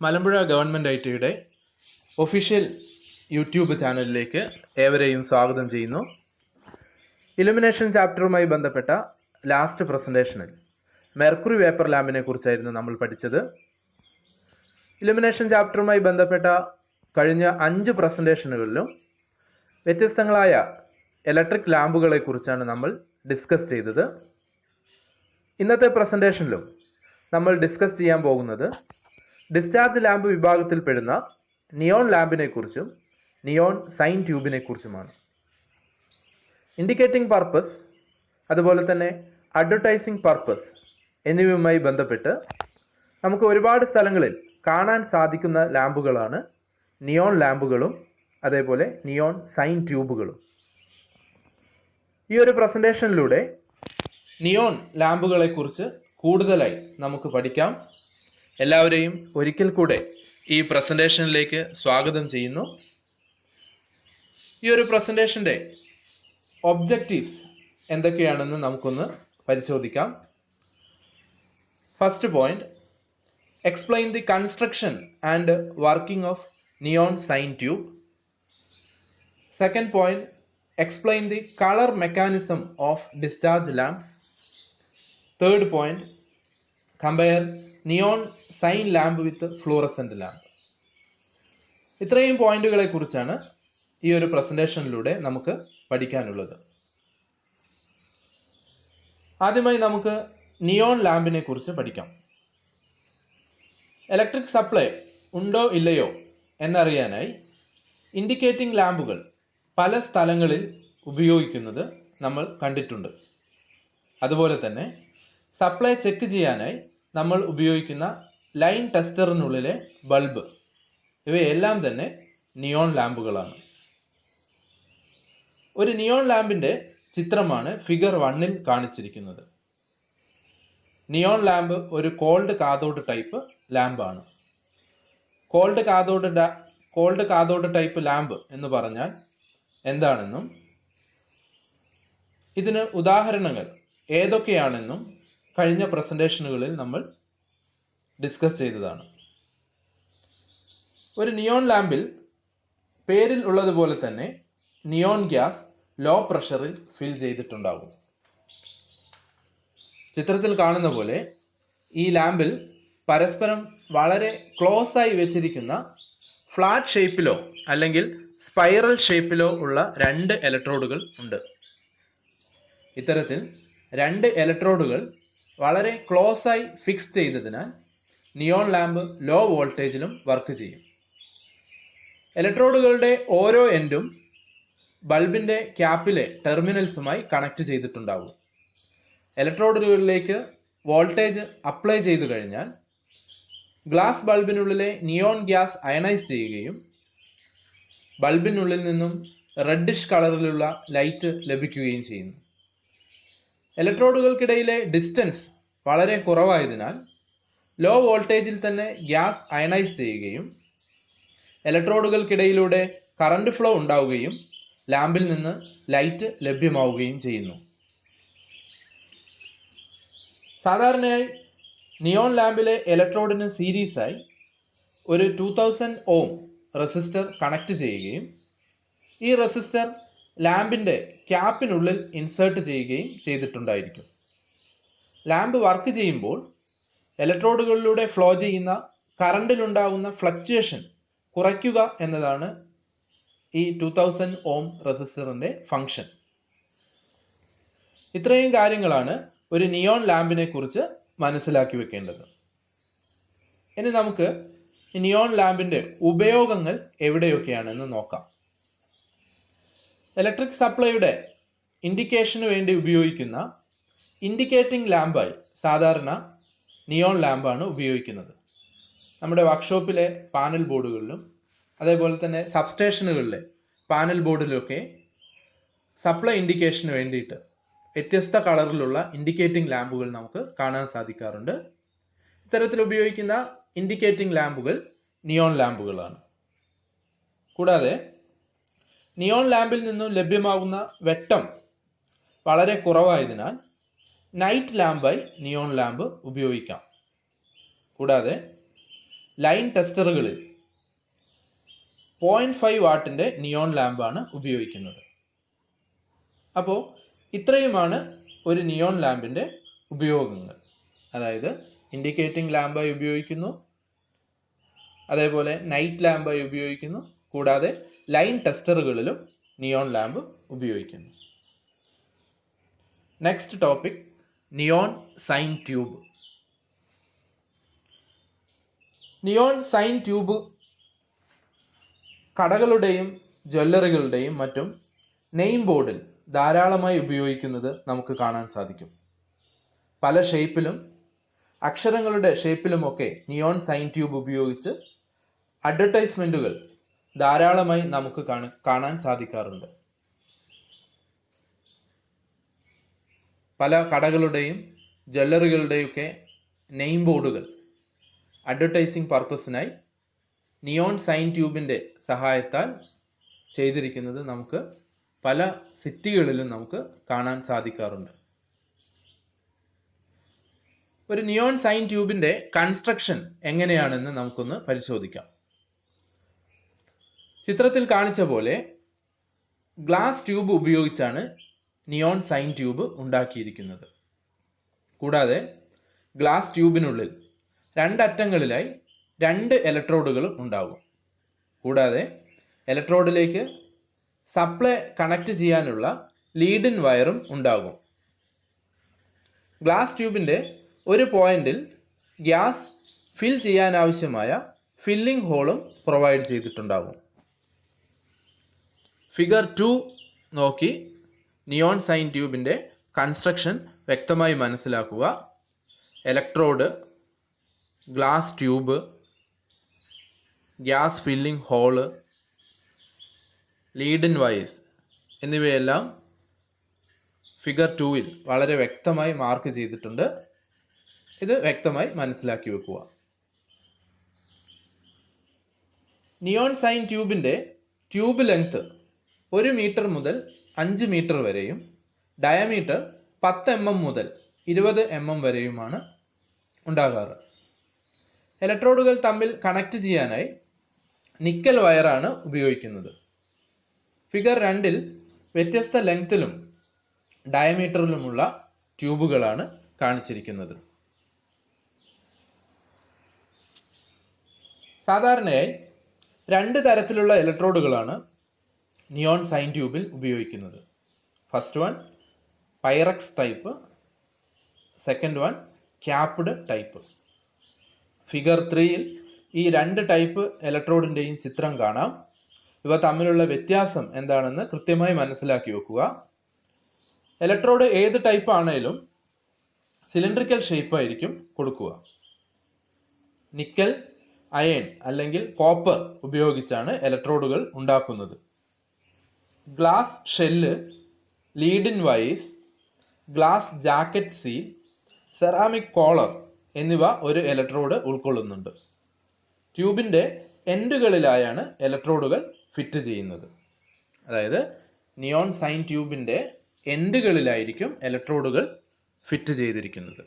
Malampuzha government ഐ.ടിയുടെ official YouTube ചാനലിലേക്ക് ഏവരെയും സ്വാഗതം ചെയ്യുന്നു. ഇലുമിനേഷൻ ചാപ്റ്ററുമായി ബന്ധപ്പെട്ട ലാസ്റ്റ് പ്രസൻറ്റേഷനിൽ മെർക്കുറി വേപ്പർ ലാമ്പിനെ കുറിച്ചായിരുന്നു നമ്മൾ പഠിച്ചത്. ഇലുമിനേഷൻ ചാപ്റ്ററുമായി ബന്ധപ്പെട്ട കഴിഞ്ഞ 5 പ്രസൻറ്റേഷനുകളിലും വ്യത്യസ്തങ്ങളായ ഇലക്ട്രിക് ലാമ്പുകളെ കുറിച്ചാണ് നമ്മൾ ഡിസ്കസ് ചെയ്തത്. ഇന്നത്തെ പ്രസൻറ്റേഷനിലും നമ്മൾ ഡിസ്കസ് ചെയ്യാൻ പോകുന്നത് ഡിസ്ചാർജ് ലാമ്പ് വിഭാഗത്തിൽപ്പെടുന്ന നിയോൺ ലാമ്പിനെ കുറിച്ചും നിയോൺ സൈൻ ട്യൂബിനെ കുറിച്ചുമാണ്. ഇൻഡിക്കേറ്റിംഗ് പർപ്പസ് അതുപോലെ തന്നെ അഡ്വർടൈസിംഗ് പർപ്പസ് എന്നിവയുമായി ബന്ധപ്പെട്ട് നമുക്ക് ഒരുപാട് സ്ഥലങ്ങളിൽ കാണാൻ സാധിക്കുന്ന ലാമ്പുകളാണ് നിയോൺ ലാമ്പുകളും അതേപോലെ നിയോൺ സൈൻ ട്യൂബുകളും. ഈ ഒരു പ്രസൻറ്റേഷനിലൂടെ നിയോൺ ലാമ്പുകളെ കുറിച്ച് കൂടുതലായി നമുക്ക് പഠിക്കാം. എല്ലാവരെയും ഒരിക്കൽ കൂടെ ഈ പ്രസൻറ്റേഷനിലേക്ക് സ്വാഗതം ചെയ്യുന്നു. ഈ ഒരു പ്രസൻറ്റേഷൻ്റെ ഒബ്ജക്റ്റീവ്സ് എന്തൊക്കെയാണെന്ന് നമുക്കൊന്ന് പരിശോധിക്കാം. First point, explain the construction and working of neon sign tube. Second point, explain the color mechanism of discharge lamps. Third point, compare neon sign lamp with fluorescent lamp. ഇത്രയും പോയിന്റുകളെ കുറിച്ചാണ് ഈ ഒരു പ്രസന്റേഷനിലൂടെ നമുക്ക് പഠിക്കാനുള്ളത്. ആദ്യമായി നമുക്ക് നിയോൺ ലാമ്പിനെ കുറിച്ച് പഠിക്കാം. ഇലക്ട്രിക് സപ്ലൈ ഉണ്ടോ ഇല്ലയോ എന്നറിയാനായി ഇൻഡിക്കേറ്റിംഗ് ലാമ്പുകൾ പല സ്ഥലങ്ങളിൽ ഉപയോഗിക്കുന്നത് നമ്മൾ കണ്ടിട്ടുണ്ട്. അതുപോലെ തന്നെ സപ്ലൈ ചെക്ക് ചെയ്യാനായി നമ്മൾ ഉപയോഗിക്കുന്ന ലൈൻ ടെസ്റ്ററിനുള്ളിലെ ബൾബ്, ഇവയെല്ലാം തന്നെ നിയോൺ ലാമ്പുകളാണ്. ഒരു നിയോൺ ലാമ്പിൻ്റെ ചിത്രമാണ് ഫിഗർ 1-ൽ കാണിച്ചിരിക്കുന്നത്. നിയോൺ ലാമ്പ് ഒരു കോൾഡ് കാഥോഡ് ടൈപ്പ് ലാമ്പാണ്. കോൾഡ് കാഥോഡ് ടൈപ്പ് ലാമ്പ് എന്ന് പറഞ്ഞാൽ എന്താണെന്നും ഇതിന് ഉദാഹരണങ്ങൾ ഏതൊക്കെയാണെന്നും കഴിഞ്ഞ പ്രസന്റേഷനുകളിൽ നമ്മൾ ഡിസ്കസ് ചെയ്തതാണ്. ഒരു നിയോൺ ലാമ്പിൽ പേരിൽ ഉള്ളതുപോലെ തന്നെ നിയോൺ ഗ്യാസ് ലോ പ്രഷറിൽ ഫിൽ ചെയ്തിട്ടുണ്ടാകും. ചിത്രത്തിൽ കാണുന്ന പോലെ ഈ ലാമ്പിൽ പരസ്പരം വളരെ ക്ലോസ് ആയി വെച്ചിരിക്കുന്ന ഫ്ലാറ്റ് ഷേപ്പിലോ അല്ലെങ്കിൽ സ്പൈറൽ ഷേപ്പിലോ ഉള്ള 2 ഇലക്ട്രോഡുകൾ ഉണ്ട്. ഇത്തരത്തിൽ 2 ഇലക്ട്രോഡുകൾ വളരെ ക്ലോസ് ആയി ഫിക്സ് ചെയ്തതിനാൽ നിയോൺ ലാമ്പ് ലോ വോൾട്ടേജിലും വർക്ക് ചെയ്യും. ഇലക്ട്രോഡുകളുടെ ഓരോ എൻഡും ബൾബിന്റെ ക്യാപ്പിലെ ടെർമിനൽസുമായി കണക്ട് ചെയ്തിട്ടുണ്ടാവും. ഇലക്ട്രോഡുകളിലേക്ക് വോൾട്ടേജ് അപ്ലൈ ചെയ്തു കഴിഞ്ഞാൽ ഗ്ലാസ് ബൾബിനുള്ളിലെ നിയോൺ ഗ്യാസ് അയണൈസ് ചെയ്യുകയും ബൾബിനുള്ളിൽ നിന്നും റെഡിഷ് കളറിലുള്ള ലൈറ്റ് ലഭിക്കുകയും ചെയ്യുന്നു. ഇലക്ട്രോഡുകൾക്കിടയിലെ ഡിസ്റ്റൻസ് വളരെ കുറവായതിനാൽ ലോ വോൾട്ടേജിൽ തന്നെ ഗ്യാസ് അയണൈസ് ചെയ്യുകയും ഇലക്ട്രോഡുകൾക്കിടയിലൂടെ കറണ്ട് ഫ്ലോ ഉണ്ടാവുകയും ലാമ്പിൽ നിന്ന് ലൈറ്റ് ലഭ്യമാവുകയും ചെയ്യുന്നു. സാധാരണയായി നിയോൺ ലാമ്പിലെ ഇലക്ട്രോഡിന് സീരീസായി ഒരു 2000 ഓം റെസിസ്റ്റർ കണക്ട് ചെയ്യുകയും ഈ റെസിസ്റ്റർ ലാമ്പിന്റെ ക്യാപ്പിനുള്ളിൽ ഇൻസേർട്ട് ചെയ്യുകയും ചെയ്തിട്ടുണ്ടായിരിക്കും. ലാമ്പ് വർക്ക് ചെയ്യുമ്പോൾ ഇലക്ട്രോഡുകളിലൂടെ ഫ്ലോ ചെയ്യുന്ന കറണ്ടിലുണ്ടാകുന്ന ഫ്ലക്ച്വേഷൻ കുറയ്ക്കുക എന്നതാണ് ഈ 2000 ഓം റെസിസ്റ്ററിന്റെ ഫംഗ്ഷൻ. ഇത്രയും കാര്യങ്ങളാണ് ഒരു നിയോൺ ലാമ്പിനെ കുറിച്ച് മനസ്സിലാക്കി വെക്കേണ്ടത്. ഇനി നമുക്ക് നിയോൺ ലാമ്പിന്റെ ഉപയോഗങ്ങൾ എവിടെയൊക്കെയാണെന്ന് നോക്കാം. ഇലക്ട്രിക് സപ്ലൈയുടെ ഇൻഡിക്കേഷന് വേണ്ടി ഉപയോഗിക്കുന്ന ഇൻഡിക്കേറ്റിംഗ് ലാമ്പായി സാധാരണ നിയോൺ ലാമ്പാണ് ഉപയോഗിക്കുന്നത്. നമ്മുടെ വർക്ക്ഷോപ്പിലെ പാനൽ ബോർഡുകളിലും അതേപോലെ തന്നെ സബ്സ്റ്റേഷനുകളിലെ പാനൽ ബോർഡിലൊക്കെ സപ്ലൈ ഇൻഡിക്കേഷന് വേണ്ടിയിട്ട് വ്യത്യസ്ത കളറിലുള്ള ഇൻഡിക്കേറ്റിംഗ് ലാമ്പുകൾ നമുക്ക് കാണാൻ സാധിക്കാറുണ്ട്. ഇത്തരത്തിൽ ഉപയോഗിക്കുന്ന ഇൻഡിക്കേറ്റിംഗ് ലാമ്പുകൾ നിയോൺ ലാമ്പുകളാണ്. കൂടാതെ നിയോൺ ലാമ്പിൽ നിന്നും ലഭ്യമാകുന്ന വെട്ടം വളരെ കുറവായതിനാൽ നൈറ്റ് ലാമ്പായി നിയോൺ ലാമ്പ് ഉപയോഗിക്കാം. കൂടാതെ ലൈൻ ടെസ്റ്ററുകളിൽ 0.5 വാട്ടിൻ്റെ നിയോൺ ലാമ്പാണ് ഉപയോഗിക്കുന്നത്. അപ്പോൾ ഇത്രയുമാണ് ഒരു നിയോൺ ലാമ്പിൻ്റെ ഉപയോഗങ്ങൾ. അതായത് ഇൻഡിക്കേറ്റിംഗ് ലാമ്പായി ഉപയോഗിക്കുന്നു, അതേപോലെ നൈറ്റ് ലാമ്പായി ഉപയോഗിക്കുന്നു, കൂടാതെ ലൈൻ ടെസ്റ്ററുകളിലും നിയോൺ ലാമ്പ് ഉപയോഗിക്കുന്നു. Next topic, neon sign tube. Neon sign tube കടകളുടെയും ജ്വല്ലറികളുടെയും മറ്റും നെയിം ബോർഡിൽ ധാരാളമായി ഉപയോഗിക്കുന്നത് നമുക്ക് കാണാൻ സാധിക്കും. പല ഷേപ്പിലും അക്ഷരങ്ങളുടെ ഷേപ്പിലുമൊക്കെ നിയോൺ സൈൻ ട്യൂബ് ഉപയോഗിച്ച് അഡ്വർടൈസ്മെന്റുകൾ ധാരാളമായി നമുക്ക് കാണാൻ സാധിക്കാറുണ്ട്. പല കടകളുടെയും ജ്വല്ലറികളുടെയൊക്കെ നെയിം ബോർഡുകൾ അഡ്വർടൈസിംഗ് പർപ്പസിനായി നിയോൺ സൈൻ ട്യൂബിൻ്റെ സഹായത്താൽ ചെയ്തിരിക്കുന്നത് നമുക്ക് പല സിറ്റികളിലും നമുക്ക് കാണാൻ സാധിക്കാറുണ്ട്. ഒരു നിയോൺ സൈൻ ട്യൂബിൻ്റെ കൺസ്ട്രക്ഷൻ എങ്ങനെയാണെന്ന് നമുക്കൊന്ന് പരിശോധിക്കാം. ചിത്രത്തിൽ കാണിച്ച പോലെ ഗ്ലാസ് ട്യൂബ് ഉപയോഗിച്ചാണ് നിയോൺ സൈൻ ട്യൂബ് ഉണ്ടാക്കിയിരിക്കുന്നത്. കൂടാതെ ഗ്ലാസ് ട്യൂബിനുള്ളിൽ രണ്ടറ്റങ്ങളിലായി 2 ഇലക്ട്രോഡുകൾ ഉണ്ടാകും. കൂടാതെ ഇലക്ട്രോഡിലേക്ക് സപ്ലൈ കണക്ട് ചെയ്യാനുള്ള ലീഡ് ഇൻ വയറും ഉണ്ടാകും. ഗ്ലാസ് ട്യൂബിൻ്റെ ഒരു പോയിന്റിൽ ഗ്യാസ് ഫിൽ ചെയ്യാനാവശ്യമായ ഫില്ലിംഗ് ഹോളും പ്രൊവൈഡ് ചെയ്തിട്ടുണ്ടാകും. ഫിഗർ 2 നോക്കി നിയോൺ സൈൻ ട്യൂബിൻ്റെ കൺസ്ട്രക്ഷൻ വ്യക്തമായി മനസ്സിലാക്കുക. Electrode, glass tube, gas filling hole, lead in wires എന്നിവയെല്ലാം ഫിഗർ 2-ൽ വളരെ വ്യക്തമായി മാർക്ക് ചെയ്തിട്ടുണ്ട്. ഇത് വ്യക്തമായി മനസ്സിലാക്കി വെക്കുക. Neon sign ട്യൂബിൻ്റെ tube length 1 metre മുതൽ 5 മീറ്റർ വരെയും ഡയമീറ്റർ 10 mm മുതൽ 20 mm വരെയുമാണ് ഉണ്ടാകാറ്. ഇലക്ട്രോഡുകൾ തമ്മിൽ കണക്ട് ചെയ്യാനായി നിക്കൽ വയറാണ് ഉപയോഗിക്കുന്നത്. ഫിഗർ 2-ൽ വ്യത്യസ്ത ലെങ്ത്തിലും ഡയമീറ്ററിലുമുള്ള ട്യൂബുകളാണ് കാണിച്ചിരിക്കുന്നത്. സാധാരണയായി 2 തരത്തിലുള്ള ഇലക്ട്രോഡുകളാണ് നിയോൺ സൈൻ ട്യൂബിൽ ഉപയോഗിക്കുന്നത്. First one Pyrex type, second one capped type. Figure 3-ൽ ഈ 2 ടൈപ്പ് ഇലക്ട്രോഡിൻ്റെയും ചിത്രം കാണാം. ഇവ തമ്മിലുള്ള വ്യത്യാസം എന്താണെന്ന് കൃത്യമായി മനസ്സിലാക്കി വെക്കുക. ഇലക്ട്രോഡ് ഏത് ടൈപ്പ് ആണെങ്കിലും സിലിണ്ടറിക്കൽ ഷേപ്പ് ആയിരിക്കും കൊടുക്കുക. നിക്കൽ, അയൺ അല്ലെങ്കിൽ കോപ്പർ ഉപയോഗിച്ചാണ് ഇലക്ട്രോഡുകൾ ഉണ്ടാക്കുന്നത്. Glass shell, lead in wires, glass jacket seal, ceramic collar എന്നിവ ഒരു ഇലക്ട്രോഡ് ഉൾക്കൊള്ളുന്നുണ്ട്. ട്യൂബിൻ്റെ എൻഡുകളിലായാണ് ഇലക്ട്രോഡുകൾ ഫിറ്റ് ചെയ്യുന്നത്. അതായത് നിയോൺ സൈൻ ട്യൂബിൻ്റെ എൻഡുകളിലായിരിക്കും ഇലക്ട്രോഡുകൾ ഫിറ്റ് ചെയ്തിരിക്കുന്നത്.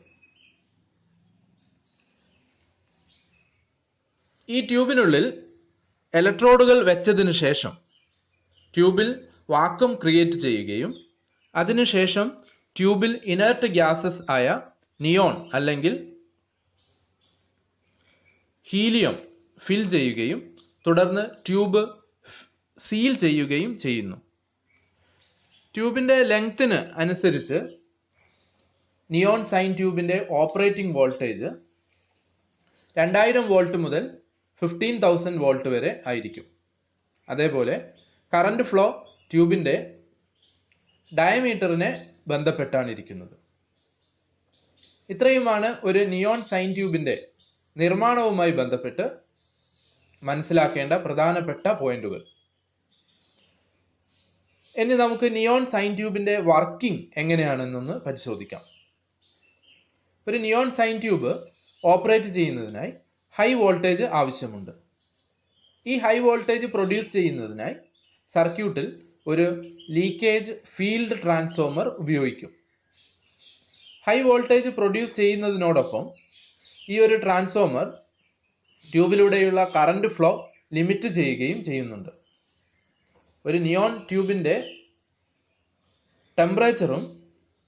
ഈ ട്യൂബിനുള്ളിൽ ഇലക്ട്രോഡുകൾ വെച്ചതിന് ശേഷം ട്യൂബിൽ വാക്വം ക്രിയേറ്റ് ചെയ്യുകയും അതിനുശേഷം ട്യൂബിൽ ഇനർട്ട് ഗ്യാസസ് ആയ നിയോൺ അല്ലെങ്കിൽ ഹീലിയം ഫിൽ ചെയ്യുകയും തുടർന്ന് ട്യൂബ് സീൽ ചെയ്യുകയും ചെയ്യുന്നു. ട്യൂബിൻ്റെ ലെങ്ത്തിന് അനുസരിച്ച് നിയോൺ സൈൻ ട്യൂബിൻ്റെ ഓപ്പറേറ്റിംഗ് വോൾട്ടേജ് 2000 വോൾട്ട് മുതൽ 15,000 വോൾട്ട് വരെ ആയിരിക്കും. അതേപോലെ കറണ്ട് ഫ്ലോ ട്യൂബിൻ്റെ ഡയമീറ്ററിനെ ബന്ധപ്പെട്ടാണ് ഇരിക്കുന്നത്. ഇത്രയുമാണ് ഒരു നിയോൺ സൈൻ ട്യൂബിൻ്റെ നിർമ്മാണവുമായി ബന്ധപ്പെട്ട് മനസ്സിലാക്കേണ്ട പ്രധാനപ്പെട്ട പോയിന്റുകൾ. ഇനി നമുക്ക് നിയോൺ സൈൻ ട്യൂബിൻ്റെ വർക്കിംഗ് എങ്ങനെയാണെന്നൊന്ന് പരിശോധിക്കാം. ഒരു നിയോൺ സൈൻ ട്യൂബ് ഓപ്പറേറ്റ് ചെയ്യുന്നതിനായി ഹൈ വോൾട്ടേജ് ആവശ്യമുണ്ട്. ഈ ഹൈ വോൾട്ടേജ് പ്രൊഡ്യൂസ് ചെയ്യുന്നതിനായി സർക്യൂട്ടിൽ ഒരു ലീക്കേജ് ഫീൽഡ് ട്രാൻസ്ഫോമർ ഉപയോഗിക്കും. ഹൈ വോൾട്ടേജ് പ്രൊഡ്യൂസ് ചെയ്യുന്നതിനോടൊപ്പം ഈ ഒരു ട്രാൻസ്ഫോമർ ട്യൂബിലൂടെയുള്ള കറണ്ട് ഫ്ലോ ലിമിറ്റ് ചെയ്യുകയും ചെയ്യുന്നുണ്ട്. ഒരു നിയോൺ ട്യൂബിൻ്റെ ടെമ്പറേച്ചറും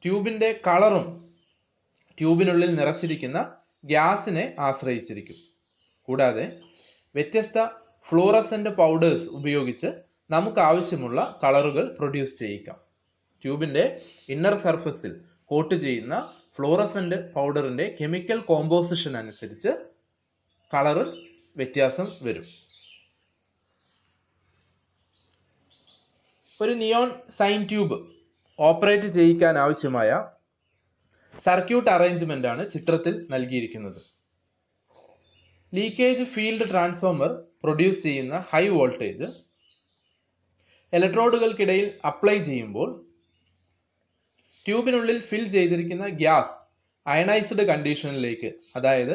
ട്യൂബിൻ്റെ കളറും ട്യൂബിനുള്ളിൽ നിറച്ചിരിക്കുന്ന ഗ്യാസിനെ ആശ്രയിച്ചിരിക്കും. കൂടാതെ വ്യത്യസ്ത ഫ്ലൂറസെന്റ് പൗഡേഴ്സ് ഉപയോഗിച്ച് നമുക്ക് ആവശ്യമുള്ള കളറുകൾ പ്രൊഡ്യൂസ് ചെയ്യിക്കാം. ട്യൂബിൻ്റെ ഇന്നർ സർഫസിൽ കോട്ട് ചെയ്യുന്ന ഫ്ലൂറസെന്റ് പൗഡറിൻ്റെ കെമിക്കൽ കോമ്പോസിഷൻ അനുസരിച്ച് കളറിൽ വ്യത്യാസം വരും. ഒരു നിയോൺ സൈൻ ട്യൂബ് ഓപ്പറേറ്റ് ചെയ്യിക്കാൻ ആവശ്യമായ സർക്യൂട്ട് അറേഞ്ച്മെന്റ് ആണ് ചിത്രത്തിൽ നൽകിയിരിക്കുന്നത്. ലീക്കേജ് ഫീൽഡ് ട്രാൻസ്ഫോമർ പ്രൊഡ്യൂസ് ചെയ്യുന്ന ഹൈ വോൾട്ടേജ് ഇലക്ട്രോഡുകൾക്കിടയിൽ അപ്ലൈ ചെയ്യുമ്പോൾ ട്യൂബിനുള്ളിൽ ഫിൽ ചെയ്തിരിക്കുന്ന ഗ്യാസ് അയണൈസ്ഡ് കണ്ടീഷനിലേക്ക്, അതായത്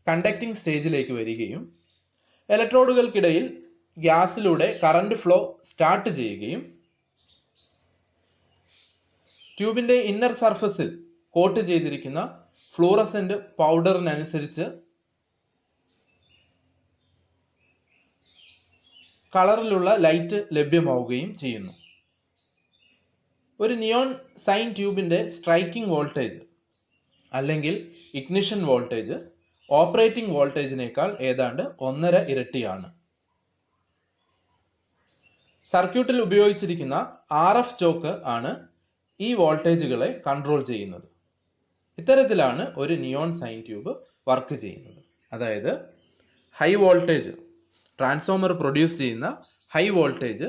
കണ്ടക്റ്റിംഗ് സ്റ്റേജിലേക്ക് വരികയും ഇലക്ട്രോഡുകൾക്കിടയിൽ ഗ്യാസിലൂടെ കറണ്ട് ഫ്ലോ സ്റ്റാർട്ട് ചെയ്യുകയും ട്യൂബിൻ്റെ ഇന്നർ സർഫസിൽ കോട്ട് ചെയ്തിരിക്കുന്ന ഫ്ലൂറസെന്റ് പൗഡറിനനുസരിച്ച് കളറിലുള്ള ലൈറ്റ് ലഭ്യമാവുകയും ചെയ്യുന്നു. ഒരു നിയോൺ സൈൻ ട്യൂബിൻ്റെ സ്ട്രൈക്കിംഗ് വോൾട്ടേജ് അല്ലെങ്കിൽ ഇഗ്നിഷൻ വോൾട്ടേജ് ഓപ്പറേറ്റിംഗ് വോൾട്ടേജിനേക്കാൾ ഏതാണ്ട് 1.5 ഇരട്ടിയാണ്. സർക്യൂട്ടിൽ ഉപയോഗിച്ചിരിക്കുന്ന RF ചോക്ക് ആണ് ഈ വോൾട്ടേജുകളെ കൺട്രോൾ ചെയ്യുന്നത്. ഇത്തരത്തിലാണ് ഒരു നിയോൺ സൈൻ ട്യൂബ് വർക്ക് ചെയ്യുന്നത്. അതായത് ഹൈ വോൾട്ടേജ് ട്രാൻസ്ഫോമർ പ്രൊഡ്യൂസ് ചെയ്യുന്ന ഹൈ വോൾട്ടേജ്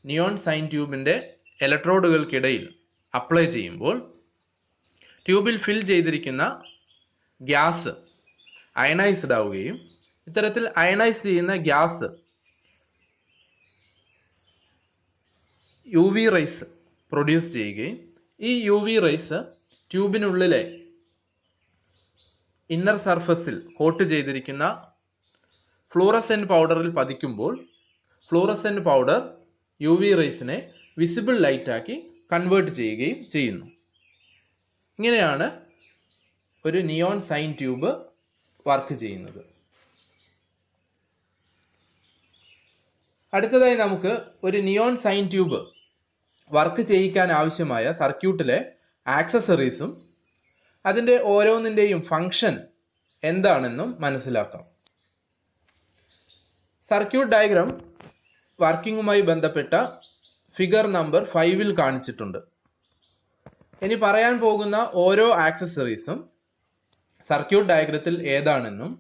നിയോൺ സൈൻ ട്യൂബിൻ്റെ ഇലക്ട്രോഡുകൾക്കിടയിൽ അപ്ലൈ ചെയ്യുമ്പോൾ ട്യൂബിൽ ഫിൽ ചെയ്തിരിക്കുന്ന ഗ്യാസ് അയണൈസ്ഡ് ആവുകയും ഇത്തരത്തിൽ അയണൈസ് ചെയ്യുന്ന ഗ്യാസ് UV റേസ് പ്രൊഡ്യൂസ് ചെയ്യുകയും ഈ UV റേസ് ട്യൂബിനുള്ളിലെ ഇന്നർ സർഫസിൽ കോട്ട് ചെയ്തിരിക്കുന്ന ഫ്ലൂറസെന്റ് പൗഡറിൽ പതിക്കുമ്പോൾ ഫ്ലൂറസെന്റ് പൗഡർ UV റേസിനെ വിസിബിൾ ലൈറ്റാക്കി കൺവേർട്ട് ചെയ്യുകയും ചെയ്യുന്നു. ഇങ്ങനെയാണ് ഒരു നിയോൺ സൈൻ ട്യൂബ് വർക്ക് ചെയ്യുന്നത്. അടുത്തതായി നമുക്ക് ഒരു നിയോൺ സൈൻ ട്യൂബ് വർക്ക് ചെയ്യിക്കാൻ ആവശ്യമായ സർക്യൂട്ടിലെ ആക്സസറീസും അതിൻ്റെ ഓരോന്നിൻ്റെയും ഫങ്ഷൻ എന്താണെന്നും മനസ്സിലാക്കാം. സർക്യൂട്ട് ഡയഗ്രാം വർക്കിങ്ങുമായി ബന്ധപ്പെട്ട ഫിഗർ നമ്പർ 5-ൽ കാണിച്ചിട്ടുണ്ട്. ഇനി പറയാൻ പോകുന്ന ഓരോ ആക്സസറീസും സർക്യൂട്ട് ഡയഗ്രത്തിൽ ഏതാണെന്നും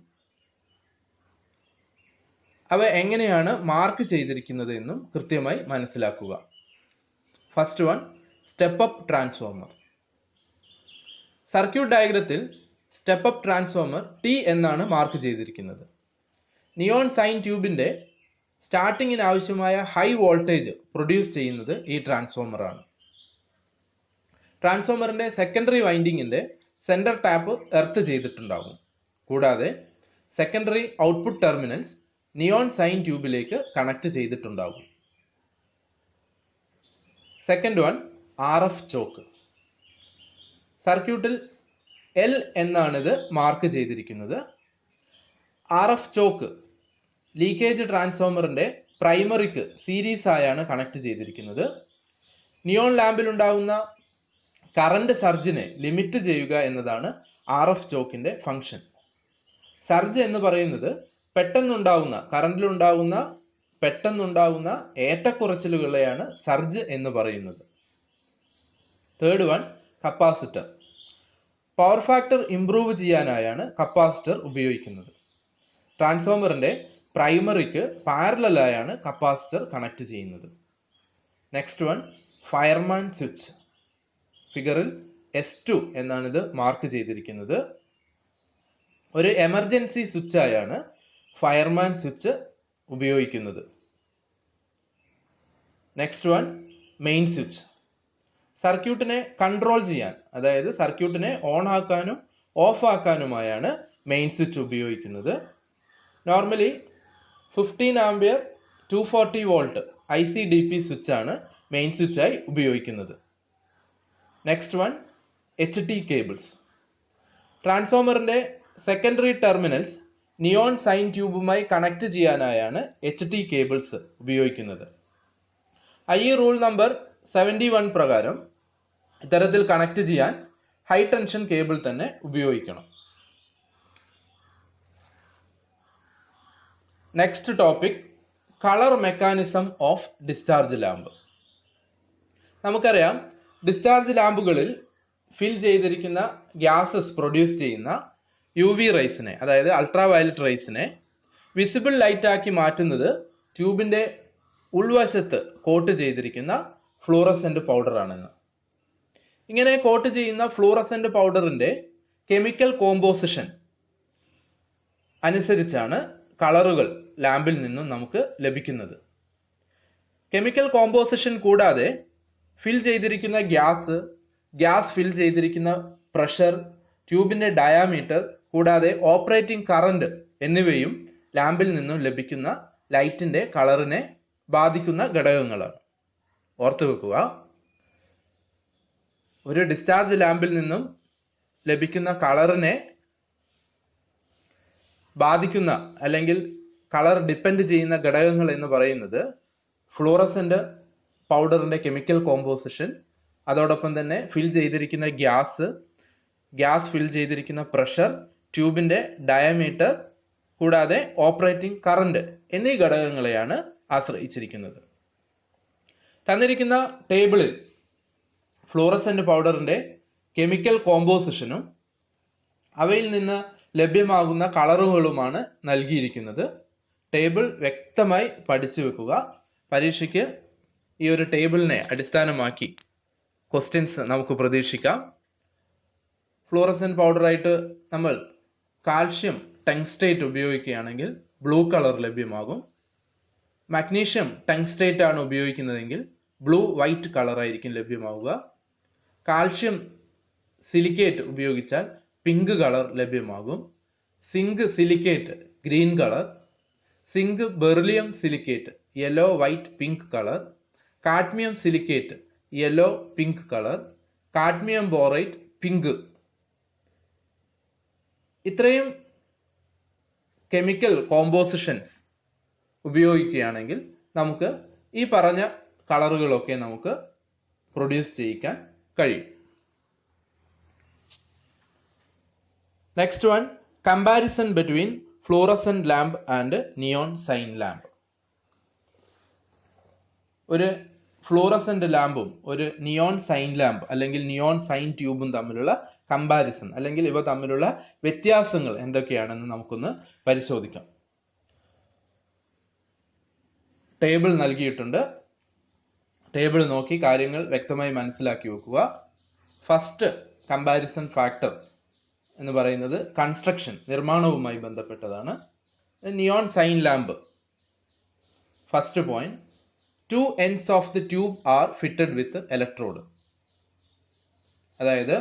അവ എങ്ങനെയാണ് മാർക്ക് ചെയ്തിരിക്കുന്നത് എന്നും കൃത്യമായി മനസ്സിലാക്കുക. First one, step up transformer. Circuit ഡയഗ്രത്തിൽ സ്റ്റെപ്പ് അപ്പ് ട്രാൻസ്ഫോമർ T എന്നാണ് മാർക്ക് ചെയ്തിരിക്കുന്നത്. നിയോൺ സൈൻ ട്യൂബിൻ്റെ സ്റ്റാർട്ടിങ്ങിന് ആവശ്യമായ ഹൈ വോൾട്ടേജ് പ്രൊഡ്യൂസ് ചെയ്യുന്നത് ഈ ട്രാൻസ്ഫോമറാണ്. ട്രാൻസ്ഫോമറിൻ്റെ സെക്കൻഡറി വൈൻഡിങ്ങിൻ്റെ സെൻറ്റർ ടാപ്പ് എർത്ത് ചെയ്തിട്ടുണ്ടാകും. കൂടാതെ secondary output terminals neon sign ട്യൂബിലേക്ക് കണക്ട് ചെയ്തിട്ടുണ്ടാകും. Second one, RF choke. സർക്യൂട്ടിൽ L എന്നാണിത് മാർക്ക് ചെയ്തിരിക്കുന്നത്. RF ചോക്ക് ലീക്കേജ് ട്രാൻസ്ഫോമറിൻ്റെ പ്രൈമറിക്ക് സീരീസ് ആയാണ് കണക്ട് ചെയ്തിരിക്കുന്നത്. നിയോൺ ലാമ്പിൽ ഉണ്ടാകുന്ന കറണ്ട് സർജിനെ ലിമിറ്റ് ചെയ്യുക എന്നതാണ് RF ചോക്കിൻ്റെ ഫങ്ഷൻ. സർജ് എന്ന് പറയുന്നത് പെട്ടെന്നുണ്ടാകുന്ന ഏറ്റക്കുറച്ചിലുകളെയാണ് സർജ് എന്ന് പറയുന്നത്. Third one, capacitor. Power factor improve ചെയ്യാനായാണ് കപ്പാസിറ്റർ ഉപയോഗിക്കുന്നത്. ട്രാൻസ്ഫോമറിൻ്റെ പ്രൈമറിക്ക് പാരലലായാണ് കപ്പാസിറ്റർ കണക്ട് ചെയ്യുന്നത്. Next one, fireman switch. ഫിഗറിൽ S2 എന്നാണിത് മാർക്ക് ചെയ്തിരിക്കുന്നത്. ഒരു എമർജൻസി സ്വിച്ചായാണ് ഫയർമാൻ സ്വിച്ച് ഉപയോഗിക്കുന്നത്. Next one, main switch. സർക്യൂട്ടിനെ കൺട്രോൾ ചെയ്യാൻ, അതായത് സർക്യൂട്ടിനെ ഓൺ ആക്കാനും ഓഫ് ആക്കാനുമായാണ് മെയിൻ സ്വിച്ച് ഉപയോഗിക്കുന്നത്. നോർമലി 15 ആംപിയർ 240 വോൾട്ട് ICDP സ്വിച്ചാണ് മെയിൻ സ്വിച്ചായി ഉപയോഗിക്കുന്നത്. Next one, HT cables. ട്രാൻസ്ഫോമറിൻ്റെ secondary terminals neon sign ട്യൂബുമായി connect ചെയ്യാനായാണ് HT cables ഉപയോഗിക്കുന്നത്. IE റൂൾ നമ്പർ 71 പ്രകാരം ഇത്തരത്തിൽ കണക്ട് ചെയ്യാൻ ഹൈ ടെൻഷൻ കേബിൾ തന്നെ ഉപയോഗിക്കണം. Next topic, colour mechanism of discharge lamp. നമുക്കറിയാം, ഡിസ്ചാർജ് ലാമ്പുകളിൽ ഫിൽ ചെയ്തിരിക്കുന്ന ഗ്യാസസ് പ്രൊഡ്യൂസ് ചെയ്യുന്ന UV റൈസിനെ, അതായത് അൾട്രാ വയലറ്റ് റൈസിനെ വിസിബിൾ ലൈറ്റ് ആക്കി മാറ്റുന്നത് ട്യൂബിന്റെ ഉൾവശത്ത് കോട്ട് ചെയ്തിരിക്കുന്ന ഫ്ലൂറസെന്റ് പൗഡർ ആണെന്ന്. ഇങ്ങനെ കോട്ട് ചെയ്യുന്ന ഫ്ലൂറസെന്റ് പൗഡറിന്റെ കെമിക്കൽ കോമ്പോസിഷൻ അനുസരിച്ചാണ് കളറുകൾ ലാമ്പിൽ നിന്നും നമുക്ക് ലഭിക്കുന്നത്. കെമിക്കൽ കോമ്പോസിഷൻ കൂടാതെ ഫിൽ ചെയ്തിരിക്കുന്ന ഗ്യാസ് ഫിൽ ചെയ്തിരിക്കുന്ന പ്രഷർ, ട്യൂബിന്റെ ഡയാമീറ്റർ കൂടാതെ ഓപ്പറേറ്റിംഗ് കറന്റ് എന്നിവയും ലാമ്പിൽ നിന്നും ലഭിക്കുന്ന ലൈറ്റിന്റെ കളറിനെ ബാധിക്കുന്ന ഘടകങ്ങളാണ്. ഓർത്തു വെക്കുക, ഒരു ഡിസ്ചാർജ് ലാമ്പിൽ നിന്നും ലഭിക്കുന്ന കളറിനെ ബാധിക്കുന്ന അല്ലെങ്കിൽ കളർ ഡിപ്പെൻഡ് ചെയ്യുന്ന ഘടകങ്ങൾ എന്ന് പറയുന്നത് ഫ്ലൂറസെന്റ് പൗഡറിന്റെ കെമിക്കൽ കോമ്പോസിഷൻ, അതോടൊപ്പം തന്നെ ഫിൽ ചെയ്തിരിക്കുന്ന ഗ്യാസ് ഫിൽ ചെയ്തിരിക്കുന്ന പ്രഷർ, ട്യൂബിന്റെ ഡയമീറ്റർ കൂടാതെ ഓപ്പറേറ്റിംഗ് കറന്റ് എന്നീ ഘടകങ്ങളെയാണ് ആശ്രയിച്ചിരിക്കുന്നത്. തന്നിരിക്കുന്ന ടേബിളിൽ ഫ്ലൂറസെന്റ് പൗഡറിന്റെ കെമിക്കൽ കോമ്പോസിഷനും അവയിൽ നിന്ന് ലഭ്യമാകുന്ന കളറുകളുമാണ് നൽകിയിരിക്കുന്നത്. ടേബിൾ വ്യക്തമായി പഠിച്ചു വെക്കുക. പരീക്ഷയ്ക്ക് ഈ ഒരു ടേബിളിനെ അടിസ്ഥാനമാക്കി ക്വസ്റ്റ്യൻസ് നമുക്ക് പ്രതീക്ഷിക്കാം. ഫ്ലൂറസെന്റ് പൗഡറായിട്ട് നമ്മൾ കാൽഷ്യം ടങ്സ്റ്റേറ്റ് ഉപയോഗിക്കുകയാണെങ്കിൽ ബ്ലൂ കളർ ലഭ്യമാകും. മഗ്നീഷ്യം ടങ്സ്റ്റേറ്റ് ആണ് ഉപയോഗിക്കുന്നതെങ്കിൽ ബ്ലൂ വൈറ്റ് കളർ ആയിരിക്കും ലഭ്യമാവുക. കാൽഷ്യം സിലിക്കേറ്റ് ഉപയോഗിച്ചാൽ പിങ്ക് കളർ ലഭ്യമാകും. Zinc silicate green colour. Zinc beryllium silicate yellow white pink colour. Cadmium silicate yellow pink colour. Cadmium borate pink. ഇത്രയും chemical compositions ഉപയോഗിക്കുകയാണെങ്കിൽ നമുക്ക് ഈ പറഞ്ഞ കളറുകളൊക്കെ നമുക്ക് പ്രൊഡ്യൂസ് ചെയ്യിക്കാൻ കഴിയും. Next one, comparison between fluorescent lamp and neon sign lamp. ഒരു ഫ്ലൂറസെന്റ് ലാമ്പും ഒരു നിയോൺ സൈൻ ലാമ്പ് അല്ലെങ്കിൽ നിയോൺ സൈൻ ട്യൂബും തമ്മിലുള്ള കമ്പാരിസൺ അല്ലെങ്കിൽ ഇവ തമ്മിലുള്ള വ്യത്യാസങ്ങൾ എന്തൊക്കെയാണെന്ന് നമുക്കൊന്ന് പരിശോധിക്കാം. ടേബിൾ നൽകിയിട്ടുണ്ട്. ടേബിൾ നോക്കി കാര്യങ്ങൾ വ്യക്തമായി മനസ്സിലാക്കി വെക്കുക. ഫസ്റ്റ് കമ്പാരിസൺ ഫാക്ടർ എന്ന് പറയുന്നത് കൺസ്ട്രക്ഷൻ, നിർമ്മാണവുമായി ബന്ധപ്പെട്ടതാണ്. Neon sign lamp, first point, 2 ends of the tube are fitted with electrode. അതായത്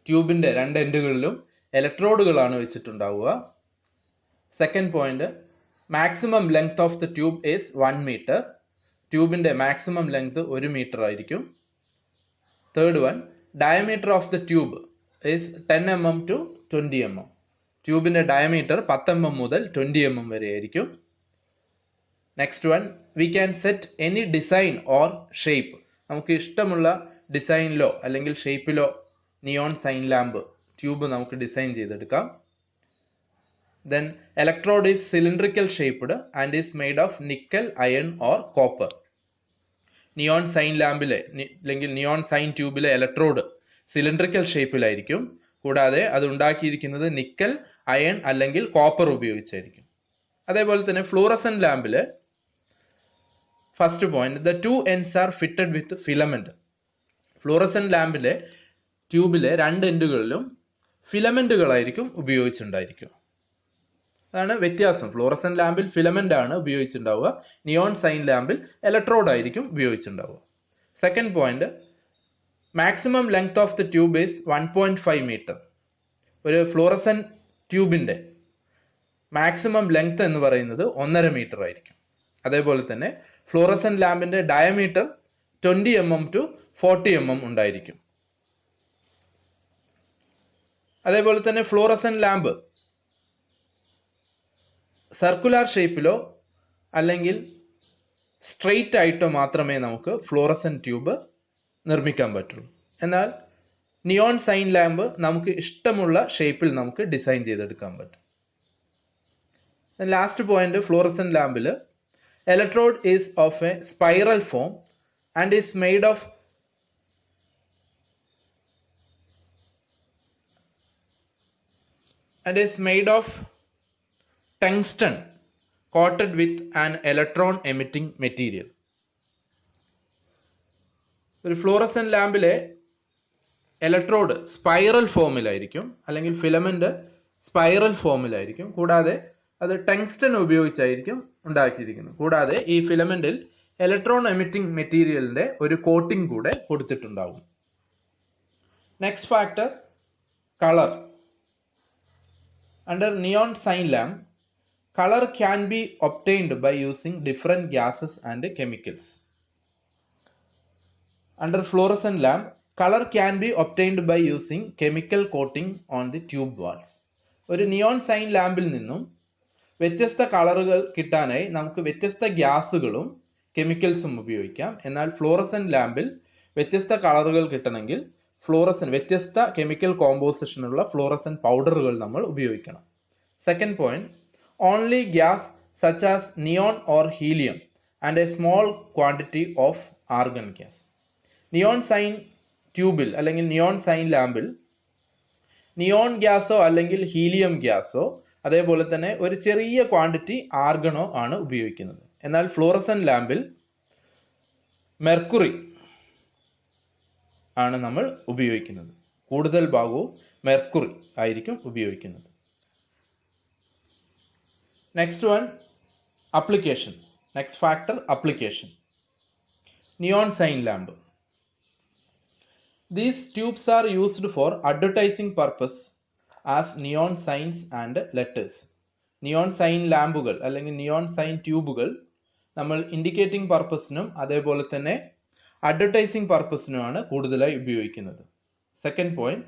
ട്യൂബിന്റെ രണ്ട് എൻഡുകളിലും ഇലക്ട്രോഡുകളാണ് വെച്ചിട്ടുണ്ടാവുക. Second point, maximum length of the tube is 1 meter. ട്യൂബിന്റെ മാക്സിമം ലെങ്ത് 1 meter ആയിരിക്കും. Third one, diameter of the tube is 10 mm to 20 mm. ട്യൂബിന്റെ diameter 10 mm മുതൽ 20 mm വരെ ആയിരിക്കും. Next one, we can set any design or shape. നമുക്ക് ഇഷ്ടമുള്ള ഡിസൈനിലോ അല്ലെങ്കിൽ ഷേപ്പിലോ നിയോൺ സൈൻ ലാമ്പ് ട്യൂബ് നമുക്ക് ഡിസൈൻ ചെയ്തെടുക്കാം. Then electrode is cylindrical shaped and is made of nickel, iron or copper. Neon sign ലാമ്പിലെ അല്ലെങ്കിൽ നിയോൺ സൈൻ ട്യൂബിലെ ഇലക്ട്രോഡ് സിലിണ്ടറിക്കൽ ഷേപ്പിലായിരിക്കും. കൂടാതെ അത് ഉണ്ടാക്കിയിരിക്കുന്നത് നിക്കൽ, അയൺ അല്ലെങ്കിൽ കോപ്പർ ഉപയോഗിച്ചായിരിക്കും. അതേപോലെ തന്നെ ഫ്ലൂറസെന്റ് ലാമ്പില് first point, the 2 ends are fitted with filament. Fluorescent ലാമ്പിലെ ട്യൂബിലെ രണ്ട് എൻഡുകളിലും ഫിലമെന്റുകളായിരിക്കും ഉപയോഗിച്ചിട്ടുണ്ടായിരിക്കുക. അതാണ് വ്യത്യാസം. ഫ്ലൂറസെന്റ് ലാമ്പിൽ ഫിലമെന്റ് ആണ് ഉപയോഗിച്ചിട്ടുണ്ടാവുക. നിയോൺ സൈൻ ലാമ്പിൽ ഇലക്ട്രോഡ് ആയിരിക്കും ഉപയോഗിച്ചിട്ടുണ്ടാവുക. Second point, maximum length of the tube is 1.5 meter. ഒരു ഫ്ലൂറസെന്റ് ട്യൂബിന്റെ മാക്സിമം ലെങ്ത് എന്ന് പറയുന്നത് 1.5 meter ആയിരിക്കും. അതേപോലെ തന്നെ ഫ്ലൂറസെന്റ് ലാമ്പിന്റെ ഡയമീറ്റർ 20 mm to 40 mm ഉണ്ടായിരിക്കും. അതേപോലെ തന്നെ ഫ്ലൂറസെന്റ് ലാമ്പ് സർക്കുലർ ഷേപ്പിലോ അല്ലെങ്കിൽ സ്ട്രെയിറ്റ് ആയിട്ടോ മാത്രമേ നമുക്ക് ഫ്ലോറസൻ ട്യൂബ് നിർമ്മിക്കാൻ പറ്റുള്ളൂ. എന്നാൽ നിയോൺ സൈൻ ലാമ്പ് നമുക്ക് ഇഷ്ടമുള്ള ഷേപ്പിൽ നമുക്ക് ഡിസൈൻ ചെയ്തെടുക്കാൻ പറ്റും. ലാസ്റ്റ് പോയിന്റ്, ഫ്ലോറസൻ ലാമ്പിൽ electrode is of a spiral form and is made of tungsten coated with an electron emitting material. ഒരു ഫ്ലോറസൻ ലാമ്പിലെ ഇലക്ട്രോഡ് സ്പൈറൽ ഫോമിലായിരിക്കും, അല്ലെങ്കിൽ ഫിലമെന്റ് സ്പൈറൽ ഫോമിലായിരിക്കും. കൂടാതെ അത് ടങ്സ്റ്റൺ ഉപയോഗിച്ചായിരിക്കും ഉണ്ടാക്കിയിരിക്കുന്നത്. കൂടാതെ ഈ ഫിലമെന്റിൽ ഇലക്ട്രോൺ എമിറ്റിംഗ് മെറ്റീരിയലിന്റെ ഒരു കോട്ടിംഗ് കൂടെ കൊടുത്തിട്ടുണ്ടാവും. Next factor, colour. Under neon sign lamp, color can be obtained by using different gases and chemicals. Under fluorescent lamp, color can be obtained by using chemical coating on the tube walls. ഒരു neon sign ലാമ്പിൽ നിന്നും വ്യത്യസ്ത കളറുകൾ കിട്ടാനായി നമുക്ക് വ്യത്യസ്ത ഗ്യാസുകളും കെമിക്കൽസും ഉപയോഗിക്കാം. എന്നാൽ fluorescent ലാമ്പിൽ വ്യത്യസ്ത കളറുകൾ കിട്ടണമെങ്കിൽ വ്യത്യസ്ത കെമിക്കൽ കോമ്പോസിഷനുള്ള ഫ്ലോറസൻ പൗഡറുകൾ നമ്മൾ ഉപയോഗിക്കണം. Second point, only gas such as neon or helium and a small quantity of argon gas. Neon sign ട്യൂബിൽ അല്ലെങ്കിൽ നിയോൺ സൈൻ ലാമ്പിൽ നിയോൺ ഗ്യാസോ അല്ലെങ്കിൽ ഹീലിയം ഗ്യാസോ അതേപോലെ തന്നെ ഒരു ചെറിയ ക്വാണ്ടിറ്റി ആർഗണോ ആണ് ഉപയോഗിക്കുന്നത്. എന്നാൽ ഫ്ലോറസൻ ലാമ്പിൽ മെർക്കുറി ആണ് നമ്മൾ ഉപയോഗിക്കുന്നത്. കൂടുതൽ ഭാഗവും മെർക്കുറി ആയിരിക്കും ഉപയോഗിക്കുന്നത്. Next one, application. Next factor, application. Neon sign lamp. These tubes are used for advertising purpose as neon signs and letters. Neon sign ലാമ്പുകൾ അല്ലെങ്കിൽ നിയോൺ സൈൻ ട്യൂബുകൾ നമ്മൾ ഇൻഡിക്കേറ്റിംഗ് പർപ്പസിനും അതേപോലെ തന്നെ അഡ്വർടൈസിംഗ് പർപ്പസിനുമാണ് കൂടുതലായി ഉപയോഗിക്കുന്നത്. Second point,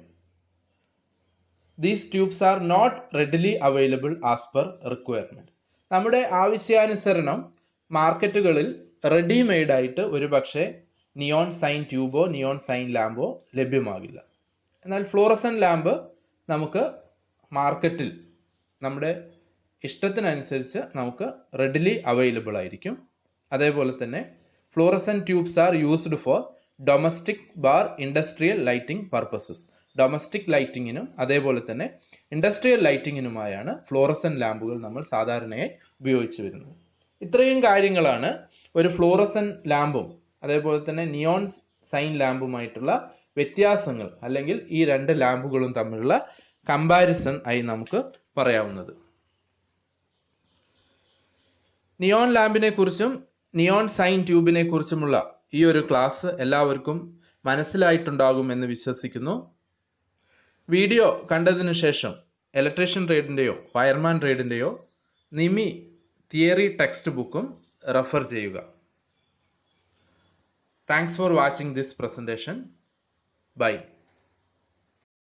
these tubes are not readily available as per requirement. നമ്മുടെ ആവശ്യാനുസരണം മാർക്കറ്റുകളിൽ റെഡിമെയ്ഡ് ആയിട്ട് ഒരു പക്ഷേ നിയോൺ സൈൻ ട്യൂബോ നിയോൺ സൈൻ ലാമ്പോ ലഭ്യമാകില്ല. എന്നാൽ ഫ്ലോറസൻ ലാമ്പ് നമുക്ക് മാർക്കറ്റിൽ നമ്മുടെ ഇഷ്ടത്തിനനുസരിച്ച് നമുക്ക് റെഡിലി അവൈലബിൾ ആയിരിക്കും. അതേപോലെ തന്നെ fluorescent tubes are used for domestic or industrial lighting purposes. Domestic ലൈറ്റിങ്ങിനും അതേപോലെ തന്നെ ഇൻഡസ്ട്രിയൽ ലൈറ്റിങ്ങിനുമായാണ് ഫ്ലോറസൻ ലാമ്പുകൾ നമ്മൾ സാധാരണയായി ഉപയോഗിച്ചു വരുന്നത്. ഇത്രയും കാര്യങ്ങളാണ് ഒരു ഫ്ലോറസൻ ലാമ്പും അതേപോലെ തന്നെ നിയോൺ സൈൻ ലാമ്പുമായിട്ടുള്ള വ്യത്യാസങ്ങൾ, അല്ലെങ്കിൽ ഈ രണ്ട് ലാമ്പുകളും തമ്മിലുള്ള കമ്പാരിസൺ ആയി നമുക്ക് പറയാവുന്നത്. നിയോൺ ലാമ്പിനെ കുറിച്ചും നിയോൺ സൈൻ ട്യൂബിനെ കുറിച്ചുമുള്ള ഈ ഒരു ക്ലാസ് എല്ലാവർക്കും മനസ്സിലായിട്ടുണ്ടാകും എന്ന് വിശ്വസിക്കുന്നു. വീഡിയോ കണ്ടതിനു ശേഷം ഇലക്ട്രീഷ്യൻ ട്രേഡിൻ്റെയോ വയർമാൻ ട്രേഡിൻ്റെയോ നിമി തിയറി ടെക്സ്റ്റ് ബുക്കും റെഫർ ചെയ്യുക. Thanks for watching this presentation. By.